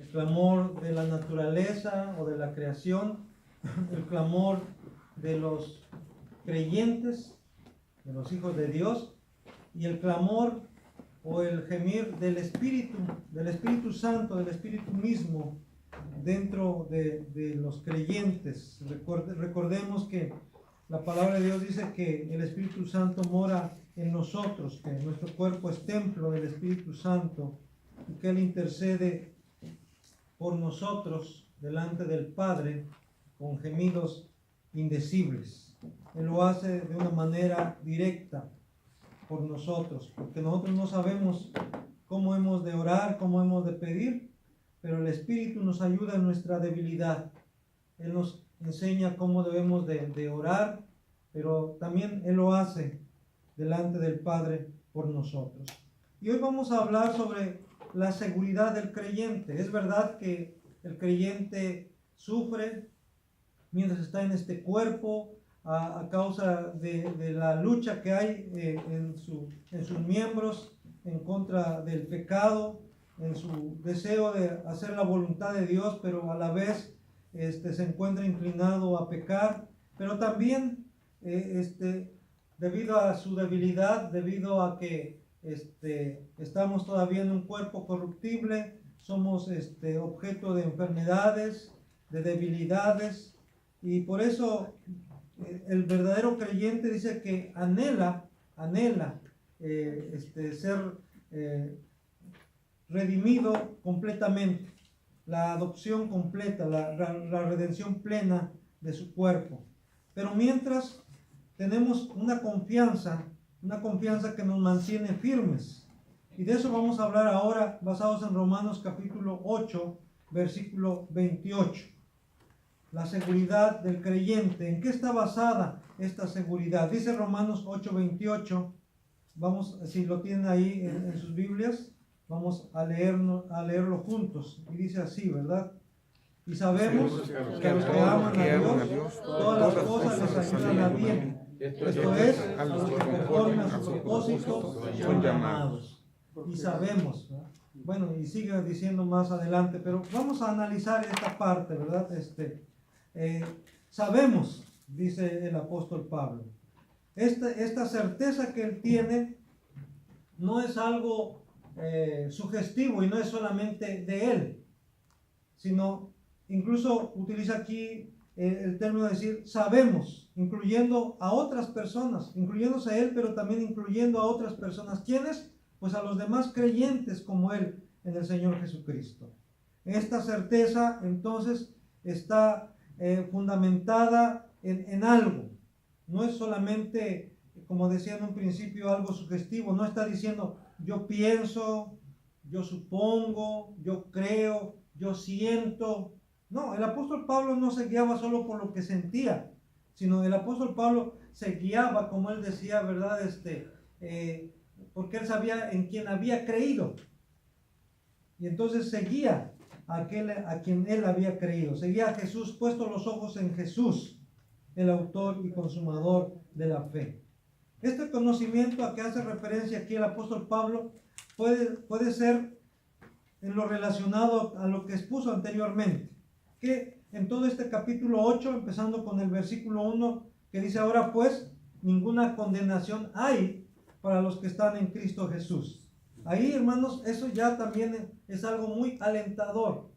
el clamor de la naturaleza o de la creación, el clamor de los creyentes, de los hijos de Dios, y el clamor o el gemir del Espíritu Santo, del Espíritu mismo dentro de los creyentes. Recordemos que la palabra de Dios dice que el Espíritu Santo mora en nosotros, que nuestro cuerpo es templo del Espíritu Santo y que Él intercede por nosotros delante del Padre con gemidos indecibles. Él lo hace de una manera directa por nosotros, porque nosotros no sabemos cómo hemos de orar, cómo hemos de pedir, pero el Espíritu nos ayuda en nuestra debilidad. Él nos enseña cómo debemos de orar, pero también Él lo hace delante del Padre por nosotros. Y hoy vamos a hablar sobre la seguridad del creyente. Es verdad que el creyente sufre mientras está en este cuerpo a causa de la lucha que hay en sus miembros en contra del pecado, en su deseo de hacer la voluntad de Dios, pero a la vez se encuentra inclinado a pecar, pero también debido a su debilidad, debido a que estamos todavía en un cuerpo corruptible, somos objeto de enfermedades, de debilidades, y por eso el verdadero creyente dice que anhela ser redimido completamente, la adopción completa, la redención plena de su cuerpo. Pero mientras tenemos una confianza que nos mantiene firmes. Y de eso vamos a hablar ahora, basados en Romanos capítulo 8, versículo 28. La seguridad del creyente. ¿En qué está basada esta seguridad? Dice Romanos 8, 28. Vamos, si lo tienen ahí en sus Biblias, vamos a leerlo juntos. Y dice así, ¿verdad? Y sabemos que a los que aman a Dios, todas las cosas les ayudan a bien. Esto es, a los que conforme a su propósito son llamados. Y sabemos, ¿verdad? Bueno, y sigue diciendo más adelante, pero vamos a analizar esta parte, ¿verdad? Sabemos, dice el apóstol Pablo, esta certeza que él tiene no es algo sugestivo y no es solamente de él, sino incluso utiliza aquí el término de decir sabemos, incluyendo a otras personas, incluyéndose a él, pero también incluyendo a otras personas. ¿Quiénes? Pues a los demás creyentes como él en el Señor Jesucristo. Esta certeza entonces está fundamentada en algo. No es solamente, como decía en un principio, algo sugestivo. No está diciendo yo pienso, yo supongo, yo creo, yo siento. No, el apóstol Pablo no se guiaba solo por lo que sentía, sino el apóstol Pablo se guiaba, como él decía, ¿verdad? Porque él sabía en quién había creído. Y entonces seguía a quien él había creído. Seguía a Jesús, puesto los ojos en Jesús, el autor y consumador de la fe. Este conocimiento a que hace referencia aquí el apóstol Pablo puede ser en lo relacionado a lo que expuso anteriormente, que en todo este capítulo 8, empezando con el versículo 1, que dice ahora pues, ninguna condenación hay para los que están en Cristo Jesús. Ahí, hermanos, eso ya también es algo muy alentador,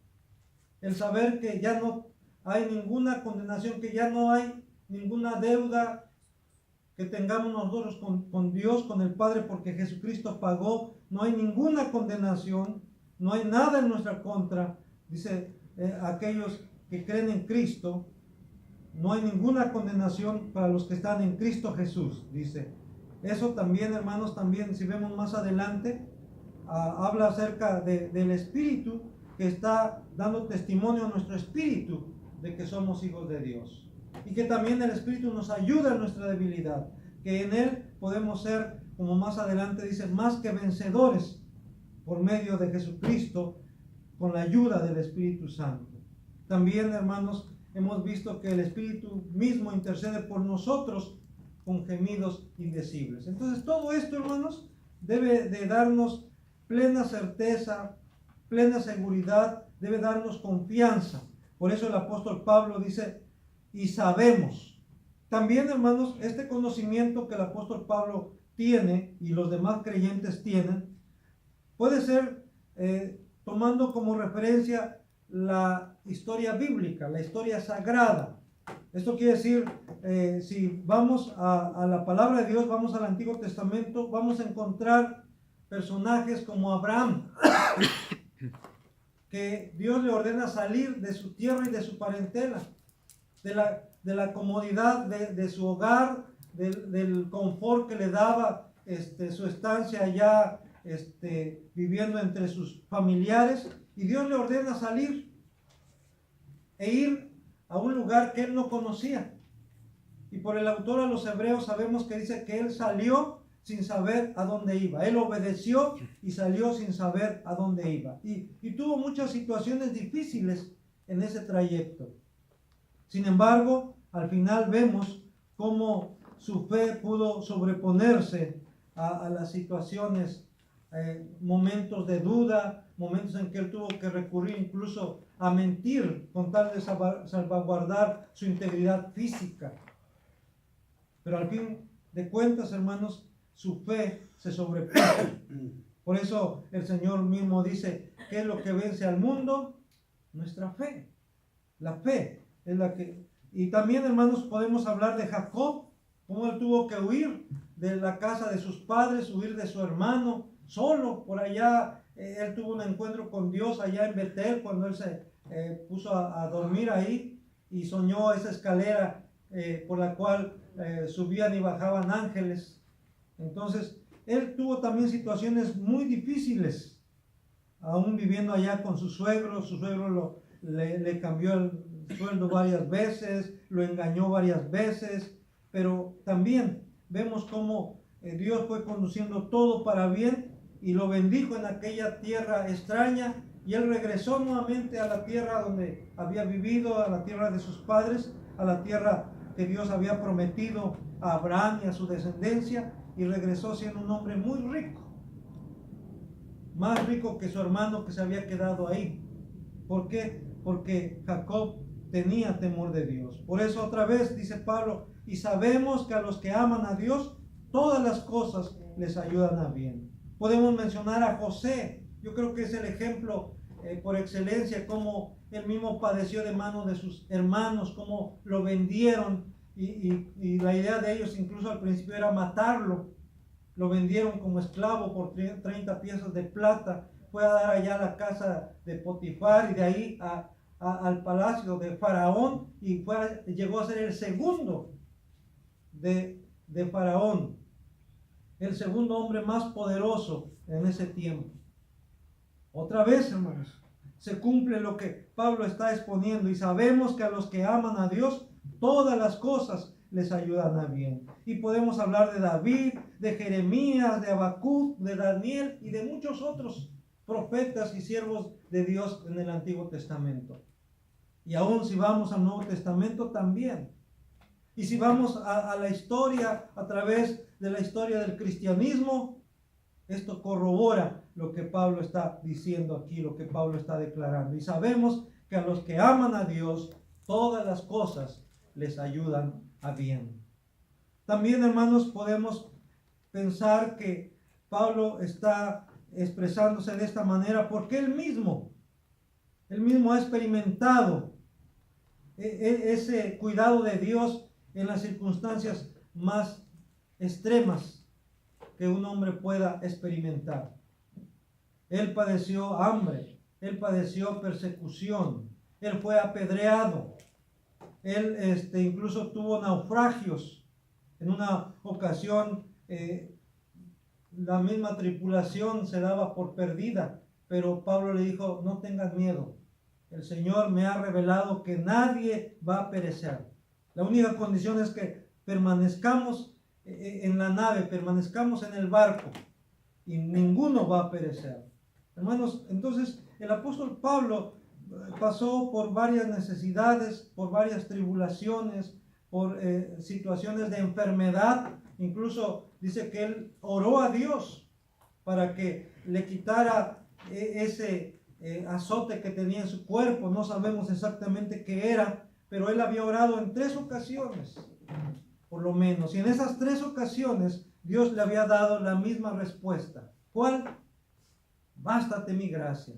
el saber que ya no hay ninguna condenación, que ya no hay ninguna deuda que tengamos nosotros con Dios, con el Padre, porque Jesucristo pagó. No hay ninguna condenación, no hay nada en nuestra contra. Dice aquellos que creen en Cristo, no hay ninguna condenación para los que están en Cristo Jesús, dice. Eso también, hermanos, también si vemos más adelante, habla acerca del Espíritu que está dando testimonio a nuestro espíritu de que somos hijos de Dios. Y que también el Espíritu nos ayuda en nuestra debilidad, que en Él podemos ser, como más adelante dice, más que vencedores por medio de Jesucristo, con la ayuda del Espíritu Santo. También, hermanos, hemos visto que el Espíritu mismo intercede por nosotros con gemidos indecibles. Entonces, todo esto, hermanos, debe de darnos plena certeza, plena seguridad debe darnos confianza. Por eso el apóstol Pablo dice, y sabemos. También, hermanos, este conocimiento que el apóstol Pablo tiene y los demás creyentes tienen, puede ser tomando como referencia la historia bíblica, la historia sagrada. Esto quiere decir, si vamos a la palabra de Dios, vamos al Antiguo Testamento, vamos a encontrar personajes como Abraham, que Dios le ordena salir de su tierra y de su parentela, de la comodidad de su hogar, del confort que le daba su estancia allá viviendo entre sus familiares, y Dios le ordena salir e ir a un lugar que él no conocía. Y por el autor a los Hebreos sabemos que dice que él salió sin saber a dónde iba. Él obedeció y salió sin saber a dónde iba. Y tuvo muchas situaciones difíciles en ese trayecto. Sin embargo, al final vemos cómo su fe pudo sobreponerse a las situaciones, momentos de duda, momentos en que él tuvo que recurrir incluso a mentir con tal de salvaguardar su integridad física. Pero al fin de cuentas, hermanos, su fe se sobrepuso. Por eso el Señor mismo dice, ¿qué es lo que vence al mundo? Nuestra fe. La fe es la que... Y también, hermanos, podemos hablar de Jacob, cómo él tuvo que huir de la casa de sus padres, huir de su hermano, solo por allá. Él tuvo un encuentro con Dios allá en Betel, cuando él se puso a dormir ahí y soñó esa escalera por la cual subían y bajaban ángeles. Entonces, él tuvo también situaciones muy difíciles, aún viviendo allá con su suegro. Su suegro le cambió el sueldo varias veces, lo engañó varias veces, pero también vemos cómo Dios fue conduciendo todo para bien y lo bendijo en aquella tierra extraña, y él regresó nuevamente a la tierra donde había vivido, a la tierra de sus padres, a la tierra que Dios había prometido a Abraham y a su descendencia, y regresó siendo un hombre muy rico, más rico que su hermano que se había quedado ahí. ¿Por qué? Porque Jacob tenía temor de Dios. Por eso otra vez dice Pablo, y sabemos que a los que aman a Dios, todas las cosas les ayudan a bien. Podemos mencionar a José. Yo creo que es el ejemplo por excelencia, cómo él mismo padeció de manos de sus hermanos, cómo lo vendieron, y la idea de ellos incluso al principio era matarlo. Lo vendieron como esclavo por 30 piezas de plata. Fue a dar allá a la casa de Potifar, y de ahí al palacio de Faraón, y llegó a ser el segundo de Faraón, el segundo hombre más poderoso en ese tiempo. Otra vez, hermanos, se cumple lo que Pablo está exponiendo, y sabemos que a los que aman a Dios, todas las cosas les ayudan a bien. Y podemos hablar de David, de Jeremías, de Habacuc, de Daniel y de muchos otros profetas y siervos de Dios en el Antiguo Testamento. Y aún si vamos al Nuevo Testamento también. Y si vamos a la historia, a través de la historia del cristianismo, esto corrobora lo que Pablo está diciendo aquí, lo que Pablo está declarando. Y sabemos que a los que aman a Dios, todas las cosas les ayudan a bien. También, hermanos, podemos pensar que Pablo está expresándose de esta manera porque él mismo ha experimentado ese cuidado de Dios en las circunstancias más extremas que un hombre pueda experimentar. Él padeció hambre, él padeció persecución, él fue apedreado, él incluso tuvo naufragios. En una ocasión la misma tripulación se daba por perdida, pero Pablo le dijo, no tengas miedo, el Señor me ha revelado que nadie va a perecer. La única condición es que permanezcamos en la nave, permanezcamos en el barco, y ninguno va a perecer. Hermanos, entonces el apóstol Pablo pasó por varias necesidades, por varias tribulaciones, por situaciones de enfermedad. Incluso dice que él oró a Dios para que le quitara ese azote que tenía en su cuerpo, no sabemos exactamente qué era, pero él había orado en 3 ocasiones, por lo menos, y en esas 3 ocasiones Dios le había dado la misma respuesta. ¿Cuál? Bástate mi gracia,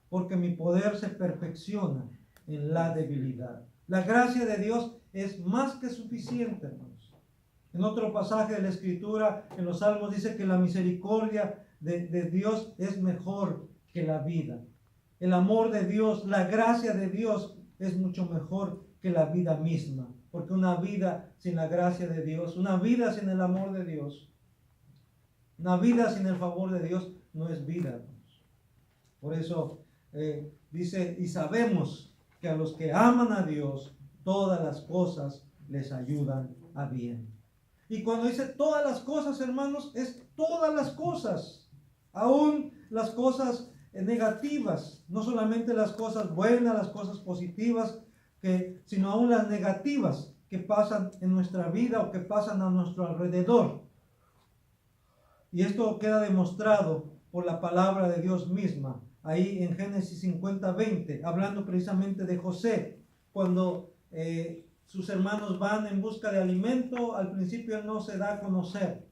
porque mi poder se perfecciona en la debilidad. La gracia de Dios es más que suficiente, hermanos. En otro pasaje de la Escritura, en los Salmos, dice que la misericordia de Dios es mejor que la vida. El amor de Dios, la gracia de Dios es mucho mejor que la vida misma. Porque una vida sin la gracia de Dios, una vida sin el amor de Dios, una vida sin el favor de Dios no es vida, hermanos. Por eso dice, y sabemos que a los que aman a Dios, todas las cosas les ayudan a bien. Y cuando dice todas las cosas, hermanos, es todas las cosas, aún las cosas negativas, no solamente las cosas buenas, las cosas positivas, sino aún las negativas que pasan en nuestra vida o que pasan a nuestro alrededor. Y esto queda demostrado por la palabra de Dios misma, ahí en Génesis 50:20, hablando precisamente de José, cuando sus hermanos van en busca de alimento. Al principio él no se da a conocer,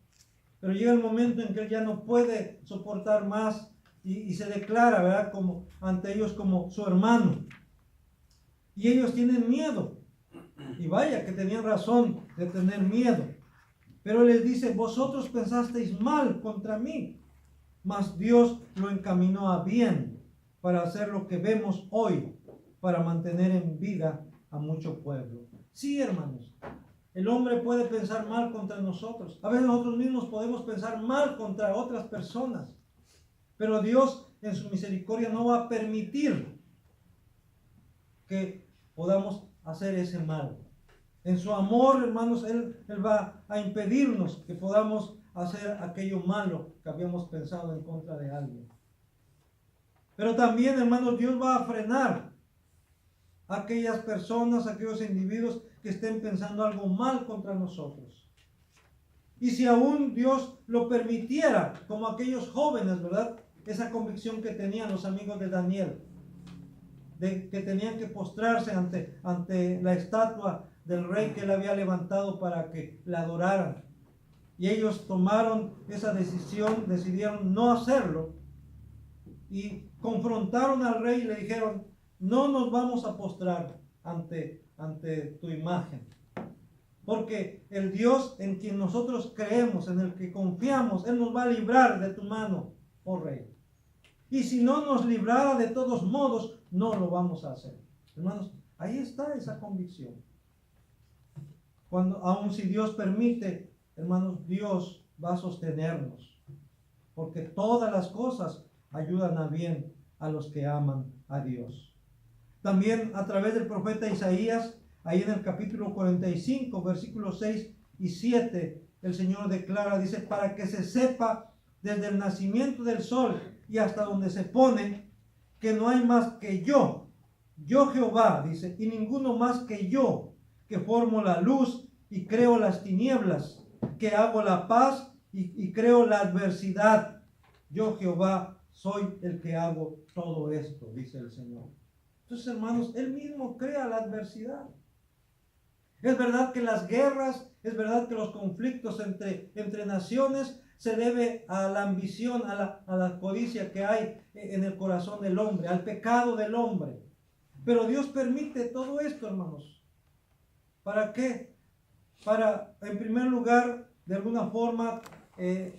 pero llega el momento en que él ya no puede soportar más y se declara, ¿verdad?, como ante ellos como su hermano. Y ellos tienen miedo. Y vaya que tenían razón de tener miedo. Pero les dice, vosotros pensasteis mal contra mí, mas Dios lo encaminó a bien para hacer lo que vemos hoy, para mantener en vida a mucho pueblo. Sí, hermanos, el hombre puede pensar mal contra nosotros. A veces nosotros mismos podemos pensar mal contra otras personas. Pero Dios en su misericordia no va a permitir que podamos hacer ese mal. En su amor, hermanos, Él va a impedirnos que podamos hacer aquello malo que habíamos pensado en contra de alguien. Pero también, hermanos, Dios va a frenar a aquellas personas, a aquellos individuos que estén pensando algo mal contra nosotros. Y si aún Dios lo permitiera, como aquellos jóvenes, ¿verdad? Esa convicción que tenían los amigos de Daniel, de que tenían que postrarse ante la estatua del rey que él había levantado para que la adoraran. Y ellos tomaron esa decisión, decidieron no hacerlo y confrontaron al rey y le dijeron, no nos vamos a postrar ante tu imagen, porque el Dios en quien nosotros creemos, en el que confiamos, Él nos va a librar de tu mano, oh rey. Y si no nos librara, de todos modos, no lo vamos a hacer. Hermanos, ahí está esa convicción. Aun si Dios permite, hermanos, Dios va a sostenernos, porque todas las cosas ayudan a bien a los que aman a Dios. También a través del profeta Isaías, ahí en el capítulo 45, versículos 6 y 7, el Señor declara, dice, para que se sepa desde el nacimiento del sol y hasta donde se pone, que no hay más que yo Jehová, dice, y ninguno más que yo, que formo la luz y creo las tinieblas, que hago la paz y creo la adversidad. Yo Jehová soy el que hago todo esto, dice el Señor. Entonces, hermanos, Él mismo crea la adversidad. Es verdad que las guerras, es verdad que los conflictos entre naciones se debe a la ambición, a la codicia que hay en el corazón del hombre, al pecado del hombre. Pero Dios permite todo esto, hermanos. ¿Para qué? Para, en primer lugar, de alguna forma,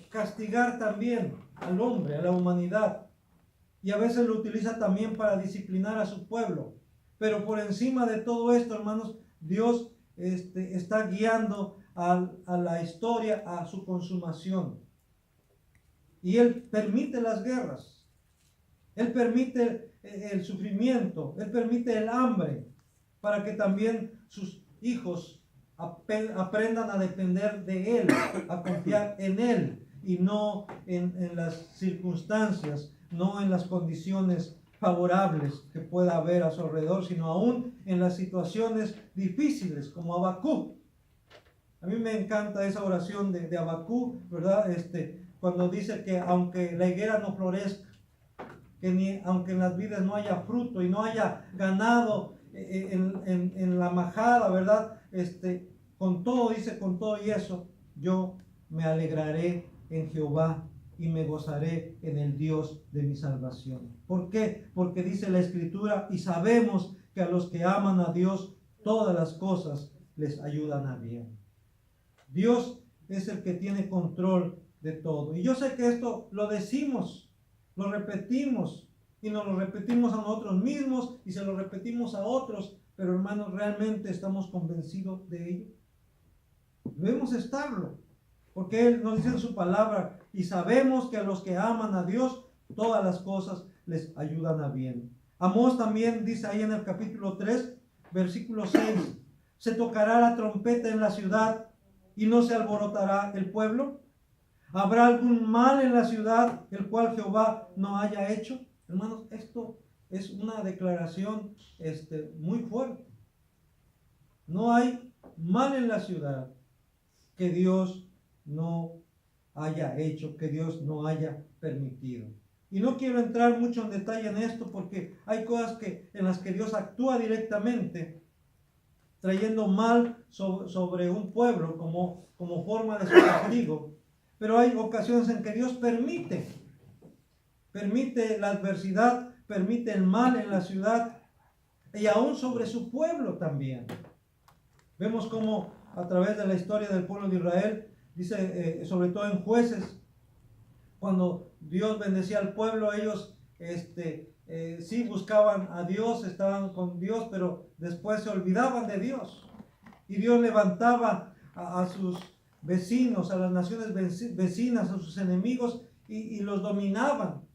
castigar también al hombre, a la humanidad. Y a veces lo utiliza también para disciplinar a su pueblo. Pero por encima de todo esto, hermanos, Dios está guiando a la historia a su consumación. Y Él permite las guerras. Él permite el sufrimiento. Él permite el hambre para que también sus hijos aprendan a depender de Él, a confiar en Él y no en las circunstancias, no en las condiciones favorables que pueda haber a su alrededor, sino aún en las situaciones difíciles, como Habacuc. A mí me encanta esa oración de Habacuc, ¿verdad? Cuando dice que aunque la higuera no florezca, que aunque en las vidas no haya fruto y no haya ganado en la majada, ¿verdad? Con todo, dice, con todo y eso, yo me alegraré en Jehová y me gozaré en el Dios de mi salvación. ¿Por qué? Porque dice la Escritura, y sabemos que a los que aman a Dios, todas las cosas les ayudan a bien. Dios es el que tiene control de todo. Y yo sé que esto lo decimos, lo repetimos, y nos lo repetimos a nosotros mismos y se lo repetimos a otros, pero hermanos, ¿realmente estamos convencidos de ello? Debemos estarlo, porque Él nos dice en su palabra, y sabemos que a los que aman a Dios, todas las cosas les ayudan a bien. Amós también dice ahí en el capítulo 3, versículo 6, se tocará la trompeta en la ciudad y no se alborotará el pueblo. ¿Habrá algún mal en la ciudad el cual Jehová no haya hecho? Hermanos, esto es una declaración muy fuerte. No hay mal en la ciudad que Dios no haya hecho, que Dios no haya permitido. Y no quiero entrar mucho en detalle en esto porque hay cosas en las que Dios actúa directamente, trayendo mal sobre un pueblo como forma de su castigo. Pero hay ocasiones en que Dios permite la adversidad, permite el mal en la ciudad y aún sobre su pueblo también. Vemos cómo a través de la historia del pueblo de Israel, dice sobre todo en Jueces, cuando Dios bendecía al pueblo, ellos sí buscaban a Dios, estaban con Dios, pero después se olvidaban de Dios. Y Dios levantaba a sus vecinos, a las naciones vecinas, a sus enemigos, y los dominaban.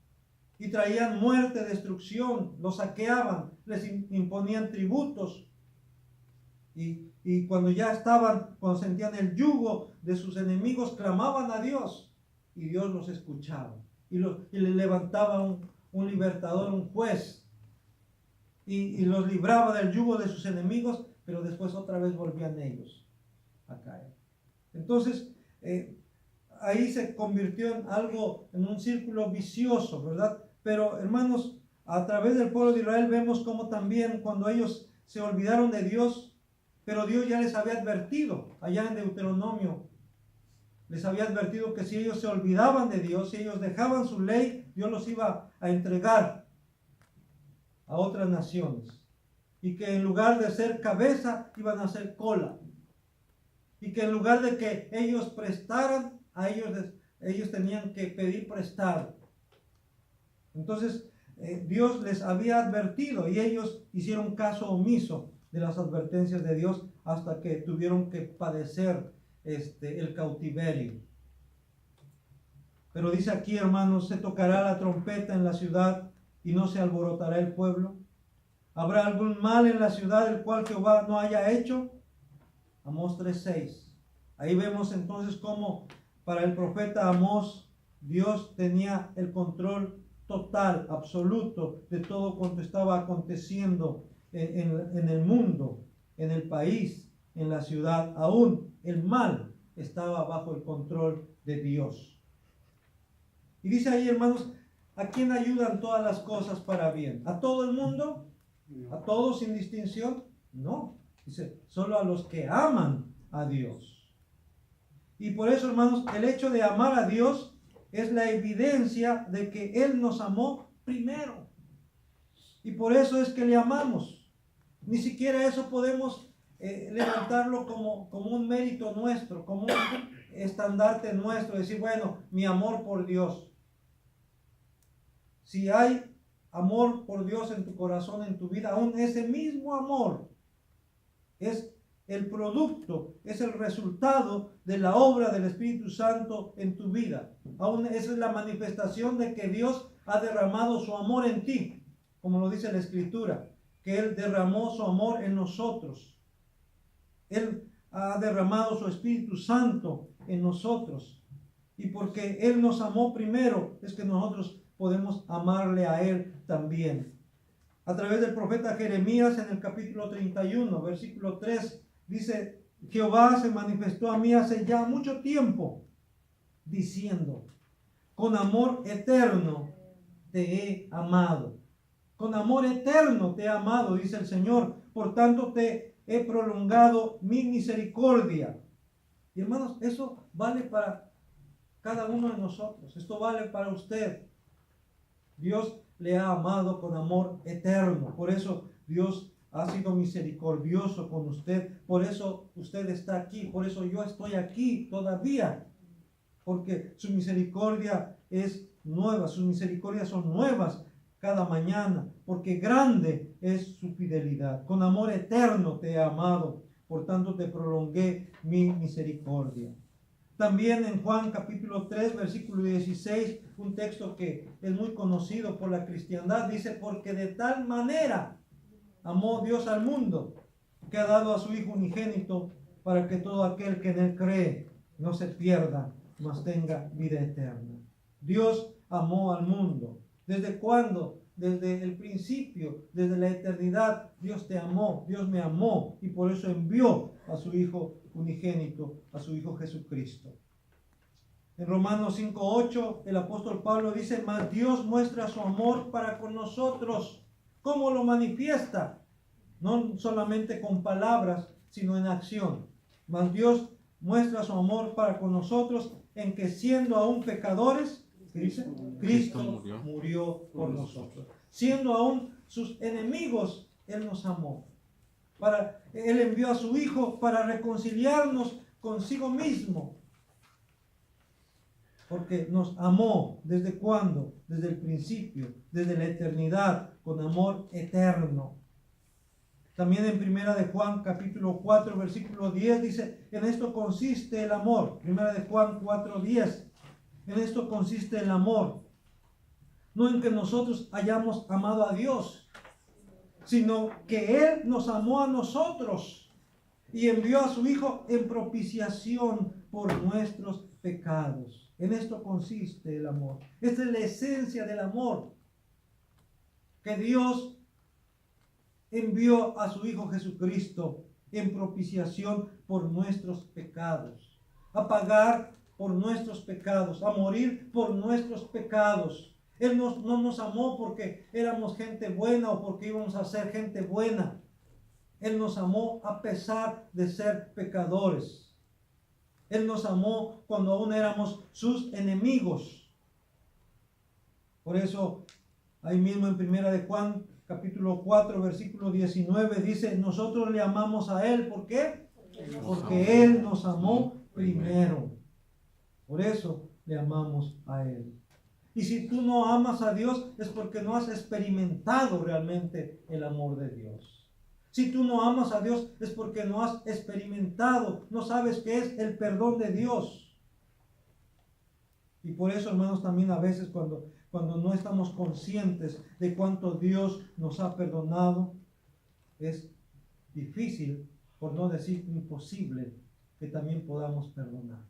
Y traían muerte, destrucción, los saqueaban, les imponían tributos. Y cuando cuando sentían el yugo de sus enemigos, clamaban a Dios. Y Dios los escuchaba. Y les levantaba un libertador, un juez. Y los libraba del yugo de sus enemigos, pero después otra vez volvían ellos a caer. Entonces, ahí se convirtió en un círculo vicioso, ¿verdad? Pero hermanos, a través del pueblo de Israel vemos como también cuando ellos se olvidaron de Dios, pero Dios ya les había advertido, allá en Deuteronomio, les había advertido que si ellos se olvidaban de Dios, si ellos dejaban su ley, Dios los iba a entregar a otras naciones. Y que en lugar de ser cabeza, iban a ser cola. Y que en lugar de que ellos prestaran, a ellos tenían que pedir prestado. Entonces, Dios les había advertido y ellos hicieron caso omiso de las advertencias de Dios hasta que tuvieron que padecer el cautiverio. Pero dice aquí, hermanos, se tocará la trompeta en la ciudad y no se alborotará el pueblo. ¿Habrá algún mal en la ciudad el cual Jehová no haya hecho? Amós 3:6. Ahí vemos entonces cómo para el profeta Amós Dios tenía el control total, absoluto de todo cuanto estaba aconteciendo en el mundo, en el país, en la ciudad. Aún el mal estaba bajo el control de Dios. Y dice ahí, hermanos, ¿a quién ayudan todas las cosas para bien? ¿A todo el mundo? ¿A todos sin distinción? No. Dice, solo a los que aman a Dios. Y por eso, hermanos, el hecho de amar a Dios es la evidencia de que Él nos amó primero. Y por eso es que le amamos. Ni siquiera eso podemos levantarlo como un mérito nuestro, como un estandarte nuestro, decir, bueno, mi amor por Dios. Si hay amor por Dios en tu corazón, en tu vida, aún ese mismo amor es el producto, es el resultado de la obra del Espíritu Santo en tu vida. Aún esa es la manifestación de que Dios ha derramado su amor en ti, como lo dice la Escritura, que Él derramó su amor en nosotros. Él ha derramado su Espíritu Santo en nosotros. Y porque Él nos amó primero, es que nosotros podemos amarle a Él también. A través del profeta Jeremías en el capítulo 31, versículo 3, dice, Jehová se manifestó a mí hace ya mucho tiempo, diciendo, con amor eterno te he amado. Con amor eterno te he amado, dice el Señor. Por tanto te he prolongado mi misericordia. Y hermanos, eso vale para cada uno de nosotros. Esto vale para usted. Dios le ha amado con amor eterno. Por eso Dios ha sido misericordioso con usted. Por eso usted está aquí. Por eso yo estoy aquí todavía. Porque su misericordia es nueva. Sus misericordias son nuevas cada mañana. Porque grande es su fidelidad. Con amor eterno te he amado. Por tanto te prolongué mi misericordia. También en Juan capítulo 3, versículo 16, un texto que es muy conocido por la cristiandad, dice, porque de tal manera amó Dios al mundo, que ha dado a su Hijo unigénito, para que todo aquel que en él cree no se pierda, mas tenga vida eterna. Dios amó al mundo. ¿Desde cuándo? Desde el principio, desde la eternidad, Dios te amó, Dios me amó, y por eso envió a su Hijo unigénito, a su Hijo Jesucristo. En Romanos 5:8, el apóstol Pablo dice, mas Dios muestra su amor para con nosotros. ¿Cómo lo manifiesta? No solamente con palabras, sino en acción. Mas Dios muestra su amor para con nosotros en que siendo aún pecadores, ¿qué dice? Cristo murió por nosotros. Siendo aún sus enemigos, Él nos amó. Él envió a su Hijo para reconciliarnos consigo mismo. Porque nos amó. ¿Desde cuándo? Desde el principio, desde la eternidad, con amor eterno. También en Primera de Juan, capítulo 4, versículo 10, dice, en esto consiste el amor. Primera de Juan 4, 10. En esto consiste el amor. No en que nosotros hayamos amado a Dios, sino que Él nos amó a nosotros y envió a su Hijo en propiciación por nuestros pecados. En esto consiste el amor. Esta es la esencia del amor. Que Dios envió a su Hijo Jesucristo en propiciación por nuestros pecados. A pagar por nuestros pecados. A morir por nuestros pecados. Él no nos amó porque éramos gente buena o porque íbamos a ser gente buena. Él nos amó a pesar de ser pecadores. Él nos amó cuando aún éramos sus enemigos. Por eso, ahí mismo en Primera de Juan, capítulo 4, versículo 19, dice, nosotros le amamos a Él. ¿Por qué? Porque Él nos amó primero. Por eso le amamos a Él. Y si tú no amas a Dios, es porque no has experimentado realmente el amor de Dios. Si tú no amas a Dios, es porque no has experimentado, no sabes qué es el perdón de Dios. Y por eso, hermanos, también a veces cuando no estamos conscientes de cuánto Dios nos ha perdonado, es difícil, por no decir imposible, que también podamos perdonar.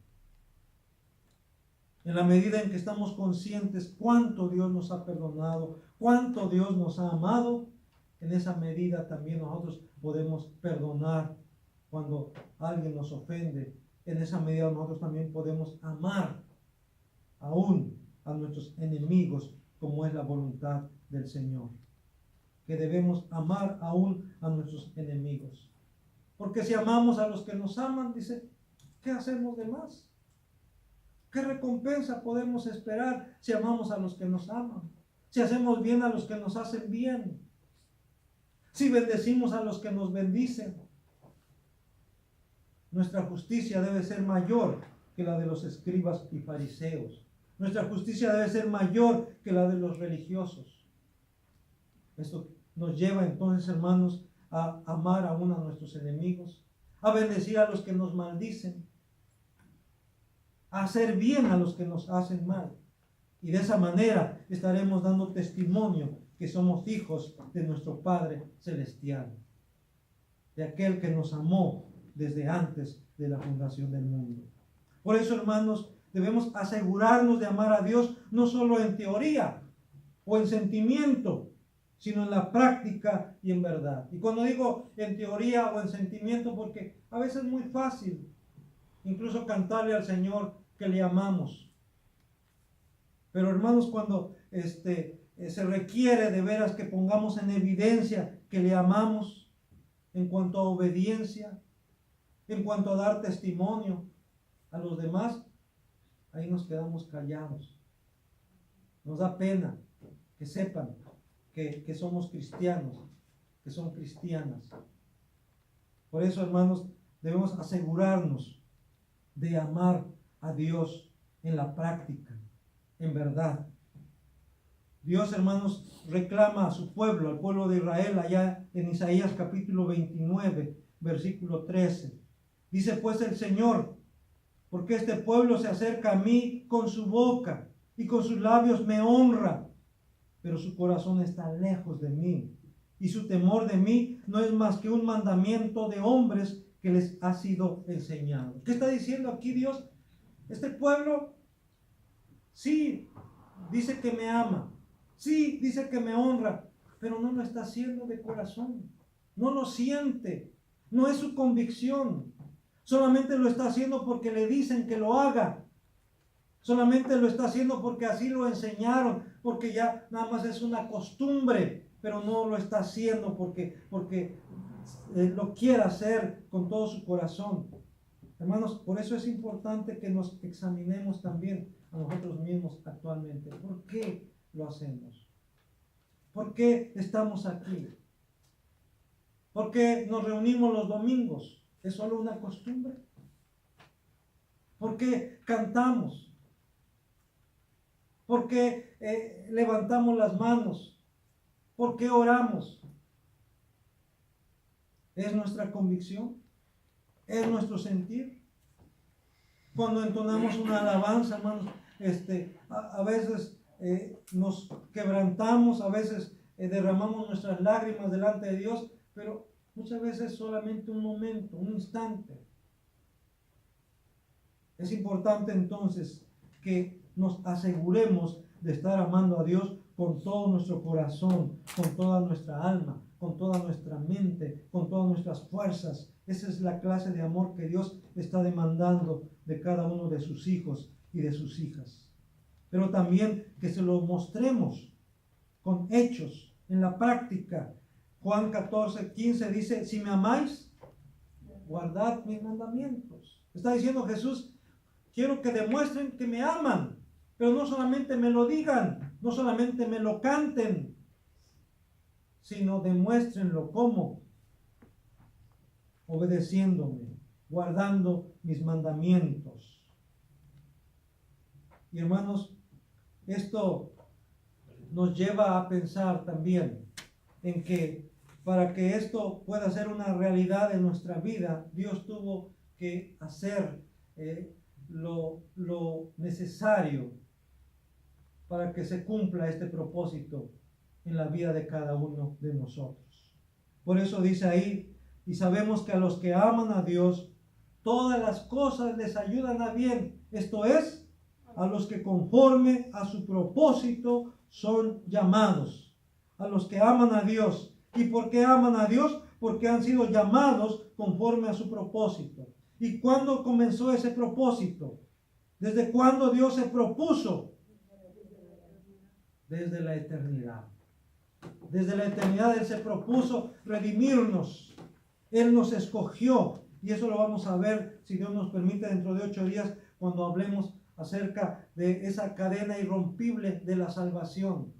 En la medida en que estamos conscientes cuánto Dios nos ha perdonado, cuánto Dios nos ha amado, en esa medida también nosotros podemos perdonar cuando alguien nos ofende. En esa medida nosotros también podemos amar aún a nuestros enemigos, como es la voluntad del Señor. Que debemos amar aún a nuestros enemigos. Porque si amamos a los que nos aman, dice, ¿qué hacemos de más? ¿Qué recompensa podemos esperar si amamos a los que nos aman? Si hacemos bien a los que nos hacen bien. Si bendecimos a los que nos bendicen. Nuestra justicia debe ser mayor que la de los escribas y fariseos. Nuestra justicia debe ser mayor que la de los religiosos. Esto nos lleva entonces, hermanos, a amar aún a nuestros enemigos, a bendecir a los que nos maldicen, a hacer bien a los que nos hacen mal. Y de esa manera estaremos dando testimonio que somos hijos de nuestro Padre Celestial, de aquel que nos amó desde antes de la fundación del mundo. Por eso, hermanos, debemos asegurarnos de amar a Dios no solo en teoría o en sentimiento, sino en la práctica y en verdad. Y cuando digo en teoría o en sentimiento, porque a veces es muy fácil incluso cantarle al Señor que le amamos. Pero hermanos, cuando se requiere de veras que pongamos en evidencia que le amamos en cuanto a obediencia, en cuanto a dar testimonio a los demás. Ahí nos quedamos callados. Nos da pena que sepan que somos cristianos, que son cristianas. Por eso, hermanos, debemos asegurarnos de amar a Dios en la práctica, en verdad. Dios, hermanos, reclama a su pueblo, al pueblo de Israel, allá en Isaías capítulo 29, versículo 13. Dice pues el Señor: porque este pueblo se acerca a mí con su boca y con sus labios me honra, pero su corazón está lejos de mí, y su temor de mí no es más que un mandamiento de hombres que les ha sido enseñado. ¿Qué está diciendo aquí Dios? Este pueblo sí dice que me ama, sí dice que me honra, pero no lo está haciendo de corazón, no lo siente, no es su convicción. Solamente lo está haciendo porque le dicen que lo haga. Solamente lo está haciendo porque así lo enseñaron, porque ya nada más es una costumbre, pero no lo está haciendo porque lo quiere hacer con todo su corazón. Hermanos, por eso es importante que nos examinemos también a nosotros mismos actualmente. ¿Por qué lo hacemos? ¿Por qué estamos aquí? ¿Por qué nos reunimos los domingos? ¿Es solo una costumbre? ¿Por qué cantamos? ¿Por qué levantamos las manos? ¿Por qué oramos? ¿Es nuestra convicción? ¿Es nuestro sentir? Cuando entonamos una alabanza, hermanos, a veces nos quebrantamos, a veces derramamos nuestras lágrimas delante de Dios, pero muchas veces solamente un momento, un instante. Es importante entonces que nos aseguremos de estar amando a Dios con todo nuestro corazón, con toda nuestra alma, con toda nuestra mente, con todas nuestras fuerzas. Esa es la clase de amor que Dios está demandando de cada uno de sus hijos y de sus hijas. Pero también que se lo mostremos con hechos, en la práctica. Juan 14:15 dice: si me amáis, guardad mis mandamientos. Está diciendo Jesús: quiero que demuestren que me aman, pero no solamente me lo digan, no solamente me lo canten, sino demuéstrenlo. ¿Cómo? Obedeciéndome, guardando mis mandamientos. Y hermanos, esto nos lleva a pensar también en que para que esto pueda ser una realidad en nuestra vida, Dios tuvo que hacer lo necesario para que se cumpla este propósito en la vida de cada uno de nosotros. Por eso dice ahí: y sabemos que a los que aman a Dios, todas las cosas les ayudan a bien. Esto es, a los que conforme a su propósito son llamados. A los que aman a Dios. ¿Y por qué aman a Dios? Porque han sido llamados conforme a su propósito. ¿Y cuándo comenzó ese propósito? ¿Desde cuándo Dios se propuso? Desde la eternidad. Desde la eternidad Él se propuso redimirnos. Él nos escogió. Y eso lo vamos a ver, si Dios nos permite, dentro de 8 días, cuando hablemos acerca de esa cadena irrompible de la salvación.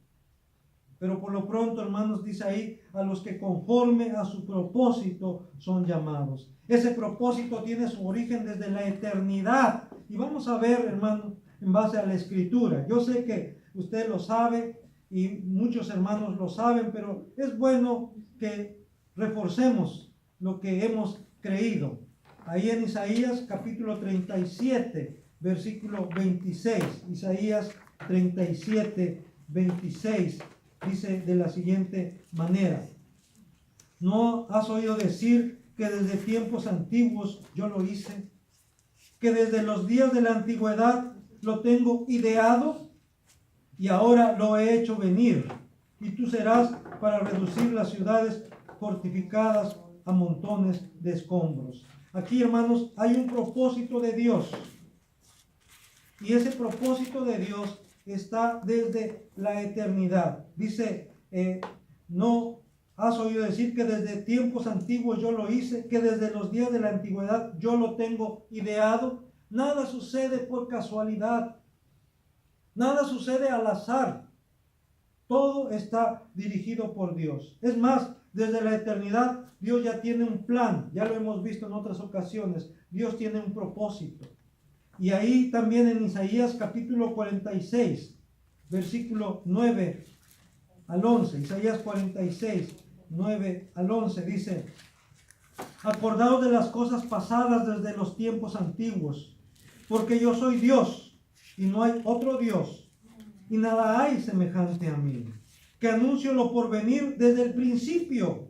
Pero por lo pronto, hermanos, dice ahí: a los que conforme a su propósito son llamados. Ese propósito tiene su origen desde la eternidad. Y vamos a ver, hermanos, en base a la Escritura. Yo sé que usted lo sabe y muchos hermanos lo saben, pero es bueno que reforcemos lo que hemos creído. Ahí en Isaías capítulo 37, versículo 26. Isaías 37, 26. Dice de la siguiente manera: ¿no has oído decir que desde tiempos antiguos yo lo hice? ¿Que desde los días de la antigüedad lo tengo ideado? Y ahora lo he hecho venir. Y tú serás para reducir las ciudades fortificadas a montones de escombros. Aquí, hermanos, hay un propósito de Dios. Y ese propósito de Dios está desde la eternidad. Dice, no has oído decir que desde tiempos antiguos yo lo hice, que desde los días de la antigüedad yo lo tengo ideado. Nada sucede por casualidad. Nada sucede al azar. Todo está dirigido por Dios. Es más, desde la eternidad Dios ya tiene un plan. Ya lo hemos visto en otras ocasiones. Dios tiene un propósito. Y ahí también en Isaías capítulo 46, versículo 9 al 11. Isaías 46, 9 al 11 dice: acordaos de las cosas pasadas desde los tiempos antiguos, porque yo soy Dios y no hay otro Dios, y nada hay semejante a mí, que anuncio lo por venir desde el principio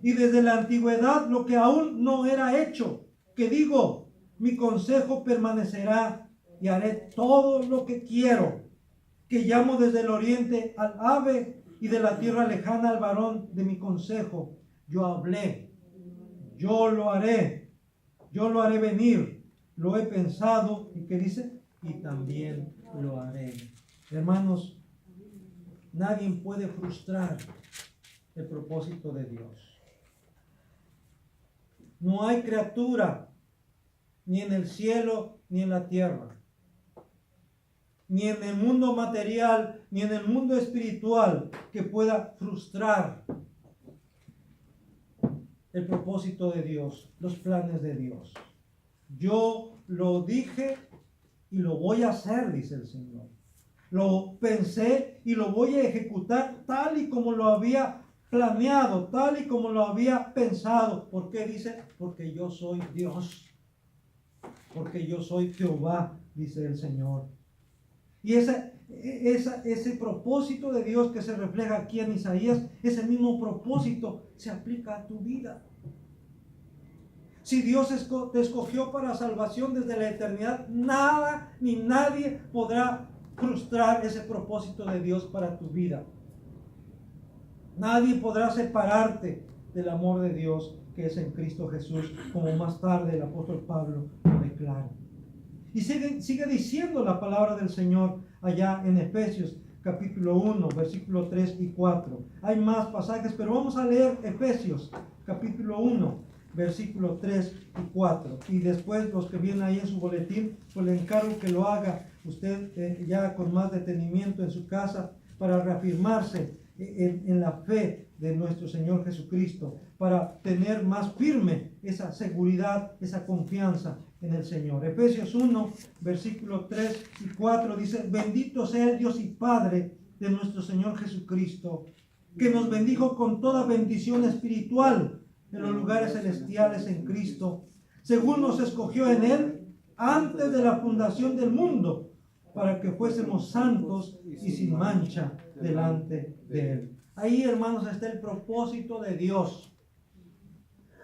y desde la antigüedad lo que aún no era hecho, que digo, mi consejo permanecerá y haré todo lo que quiero, que llamo desde el oriente al ave y de la tierra lejana al varón de mi consejo. Yo hablé, yo lo haré venir, lo he pensado, ¿y qué dice? Y también lo haré. Hermanos, nadie puede frustrar el propósito de Dios. No hay criatura, ni en el cielo, ni en la tierra, ni en el mundo material, ni en el mundo espiritual, que pueda frustrar el propósito de Dios, los planes de Dios. Yo lo dije y lo voy a hacer, dice el Señor. Lo pensé y lo voy a ejecutar tal y como lo había planeado, tal y como lo había pensado. ¿Por qué dice? Porque yo soy Dios. Porque yo soy Jehová, dice el Señor. Y ese propósito de Dios que se refleja aquí en Isaías, ese mismo propósito se aplica a tu vida. Si Dios te escogió para salvación desde la eternidad, nada ni nadie podrá frustrar ese propósito de Dios para tu vida. Nadie podrá separarte del amor de Dios que es en Cristo Jesús, como más tarde el apóstol Pablo lo declara. Y sigue diciendo la palabra del Señor allá en Efesios capítulo 1, versículo 3 y 4. Hay más pasajes, pero vamos a leer Efesios capítulo 1, versículo 3 y 4. Y después los que vienen ahí en su boletín, pues le encargo que lo haga usted ya con más detenimiento en su casa para reafirmarse en la fe de nuestro Señor Jesucristo, para tener más firme esa seguridad, esa confianza en el Señor. Efesios 1, versículo 3 y 4 dice: bendito sea el Dios y Padre de nuestro Señor Jesucristo, que nos bendijo con toda bendición espiritual en los lugares celestiales en Cristo, según nos escogió en Él antes de la fundación del mundo, para que fuésemos santos y sin mancha delante de Él. Ahí, hermanos, está el propósito de Dios.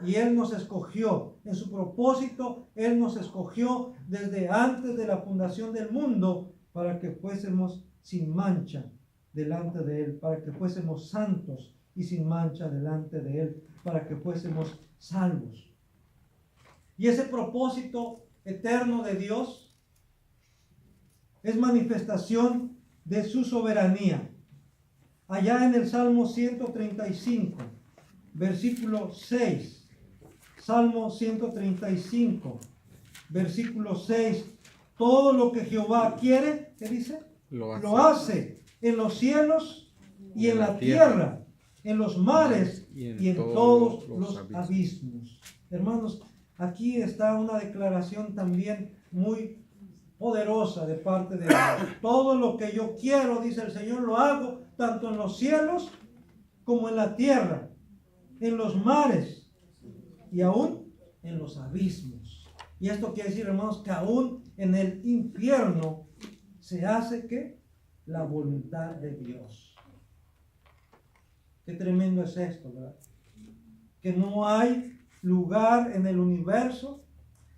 Y Él nos escogió. En su propósito, Él nos escogió desde antes de la fundación del mundo para que fuésemos sin mancha delante de Él, para que fuésemos santos y sin mancha delante de Él, para que fuésemos salvos. Y ese propósito eterno de Dios es manifestación de su soberanía. Allá en el Salmo 135, versículo 6. Salmo 135, versículo 6. Todo lo que Jehová quiere, ¿qué dice? Lo hace en los cielos y en la tierra, en los mares y en todos los abismos. Hermanos, aquí está una declaración también muy poderosa de parte de Dios. Todo lo que yo quiero, dice el Señor, lo hago tanto en los cielos como en la tierra, en los mares y aún en los abismos. Y esto quiere decir, hermanos, que aún en el infierno se hace ¿qué? La voluntad de Dios. Qué tremendo es esto, ¿verdad? Que no hay lugar en el universo,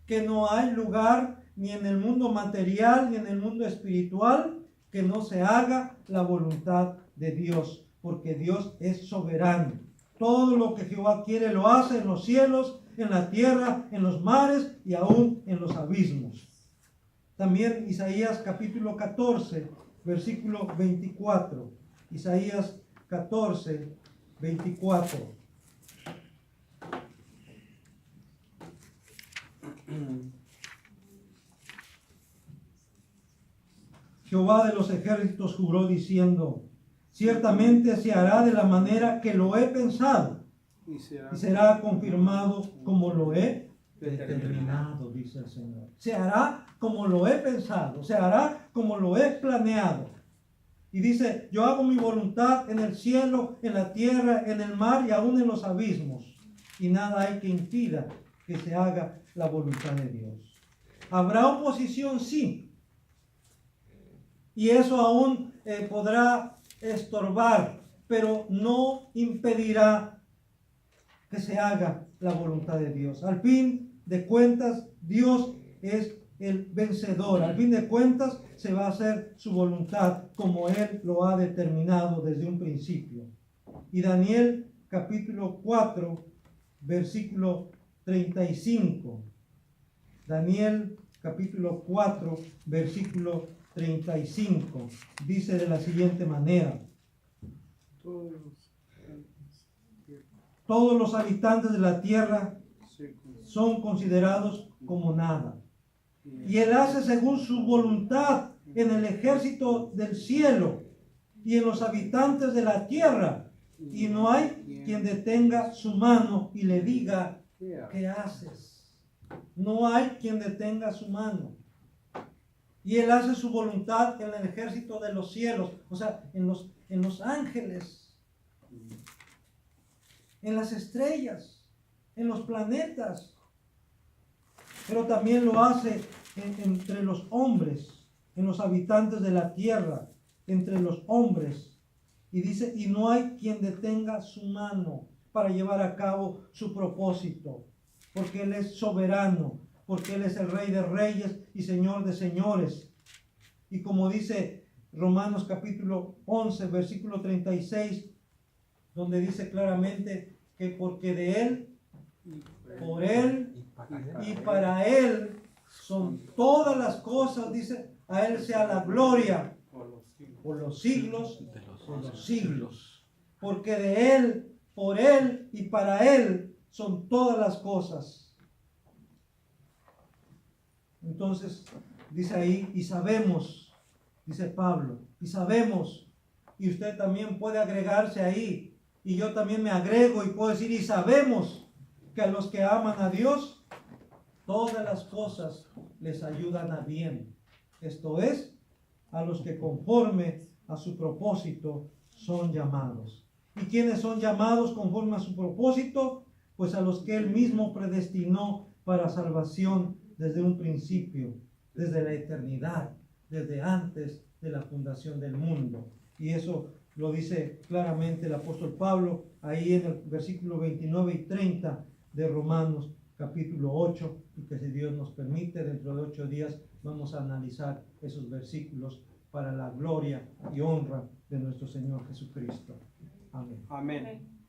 que no hay lugar ni en el mundo material ni en el mundo espiritual que no se haga la voluntad de Dios, porque Dios es soberano. Todo lo que Jehová quiere lo hace en los cielos, en la tierra, en los mares y aún en los abismos. También Isaías capítulo 14, versículo 24. Isaías 14, 24. Jehová de los ejércitos juró diciendo: ciertamente se hará de la manera que lo he pensado, y será confirmado como lo he determinado, dice el Señor. Se hará como lo he pensado, se hará como lo he planeado. Y dice: yo hago mi voluntad en el cielo, en la tierra, en el mar y aún en los abismos. Y nada hay que impida que se haga la voluntad de Dios. ¿Habrá oposición? Sí. Y eso aún podrá estorbar, pero no impedirá que se haga la voluntad de Dios. Al fin de cuentas, Dios es el vencedor. Al fin de cuentas, se va a hacer su voluntad como Él lo ha determinado desde un principio. Y Daniel capítulo 4, versículo 35. Daniel capítulo 4, versículo 35. Dice de la siguiente manera: todos los habitantes de la tierra son considerados como nada. Y Él hace según su voluntad en el ejército del cielo y en los habitantes de la tierra. Y no hay quien detenga su mano y le diga: ¿qué haces? No hay quien detenga su mano. Y Él hace su voluntad en el ejército de los cielos, o sea, en los ángeles, en las estrellas, en los planetas. Pero también lo hace entre los hombres, en los habitantes de la tierra, entre los hombres. Y dice: y no hay quien detenga su mano para llevar a cabo su propósito, porque Él es soberano, porque Él es el Rey de reyes y Señor de señores. Y como dice Romanos capítulo 11, versículo 36, donde dice claramente que porque de Él, por Él y para Él son todas las cosas, dice, a Él sea la gloria por los siglos de los siglos. Porque de Él, por Él y para Él son todas las cosas. Entonces, dice ahí: y sabemos, dice Pablo, y sabemos, y usted también puede agregarse ahí, y yo también me agrego y puedo decir: y sabemos que a los que aman a Dios, todas las cosas les ayudan a bien. Esto es, a los que conforme a su propósito son llamados. ¿Y quiénes son llamados conforme a su propósito? Pues a los que Él mismo predestinó para salvación desde un principio, desde la eternidad, desde antes de la fundación del mundo. Y eso lo dice claramente el apóstol Pablo ahí en el versículo 29 y 30 de Romanos capítulo 8, y que si Dios nos permite, dentro de 8 días vamos a analizar esos versículos para la gloria y honra de nuestro Señor Jesucristo. Amén. Amén.